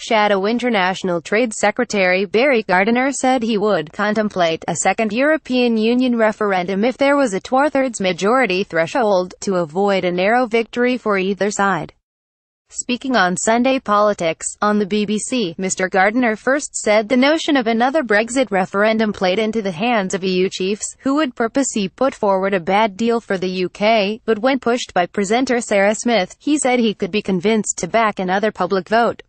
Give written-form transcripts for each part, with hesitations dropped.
Shadow International Trade Secretary Barry Gardiner said he would contemplate a second European Union referendum if there was a two-thirds majority threshold, to avoid a narrow victory for either side. Speaking on Sunday Politics, on the BBC, Mr. Gardiner first said the notion of another Brexit referendum played into the hands of EU chiefs, who would purposely put forward a bad deal for the UK, but when pushed by presenter Sarah Smith, he said he could be convinced to back another public vote.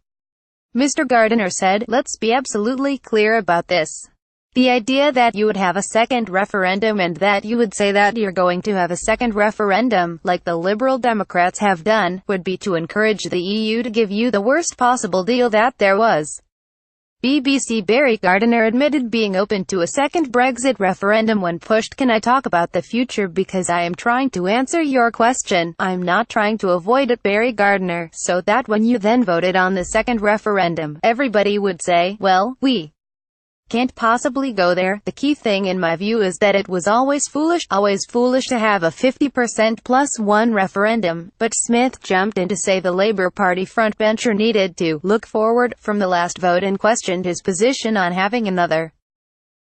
Mr. Gardiner said, "Let's be absolutely clear about this. The idea that you would have a second referendum and that you would say that you're going to have a second referendum, like the Liberal Democrats have done, would be to encourage the EU to give you the worst possible deal that there was." BBC Barry Gardiner admitted being open to a second Brexit referendum when pushed. "Can I talk about the future because I am trying to answer your question? I'm not trying to avoid it," Barry Gardiner, "so that when you then voted on the second referendum, everybody would say, well, we can't possibly go there. The key thing in my view is that it was always foolish to have a 50% plus one referendum." But Smith jumped in to say the Labour Party frontbencher needed to look forward from the last vote and questioned his position on having another.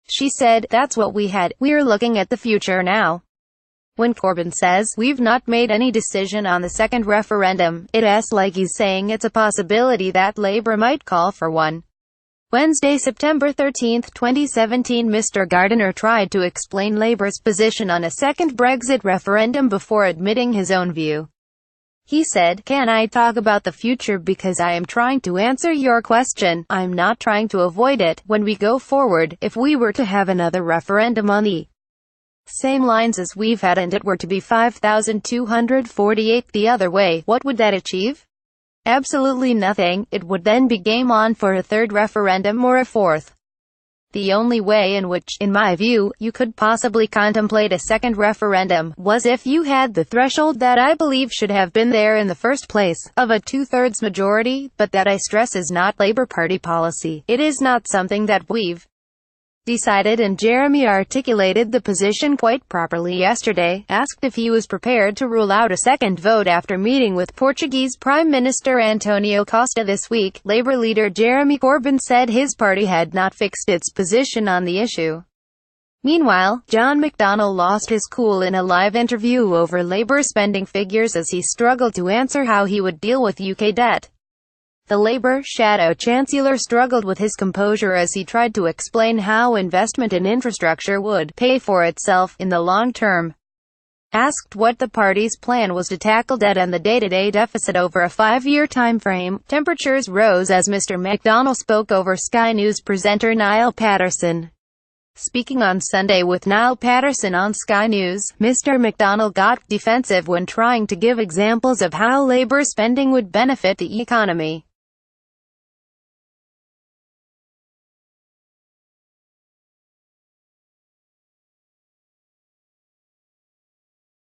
She said, "That's what we had. We're looking at the future now." When Corbyn says, "We've not made any decision on the second referendum," it's like he's saying it's a possibility that Labour might call for one. Wednesday, September 13, 2017, Mr. Gardiner tried to explain Labour's position on a second Brexit referendum before admitting his own view. He said, "Can I talk about the future because I am trying to answer your question? I'm not trying to avoid it. When we go forward, if we were to have another referendum on the same lines as we've had and it were to be 5,248 the other way, what would that achieve? Absolutely nothing. It would then be game on for a third referendum or a fourth. The only way in which, in my view, you could possibly contemplate a second referendum, was if you had the threshold that I believe should have been there in the first place, of a two-thirds majority, but that I stress is not Labour Party policy. It is not something that we've decided," and Jeremy articulated the position quite properly yesterday. Asked if he was prepared to rule out a second vote after meeting with Portuguese Prime Minister Antonio Costa this week, Labour leader Jeremy Corbyn said his party had not fixed its position on the issue. Meanwhile, John McDonnell lost his cool in a live interview over Labour spending figures as he struggled to answer how he would deal with UK debt. The Labour Shadow Chancellor struggled with his composure as he tried to explain how investment in infrastructure would pay for itself in the long term. Asked what the party's plan was to tackle debt and the day-to-day deficit over a 5-year time frame, temperatures rose as Mr. McDonnell spoke over Sky News presenter Niall Patterson. Speaking on Sunday with Niall Patterson on Sky News, Mr. McDonnell got defensive when trying to give examples of how Labour spending would benefit the economy.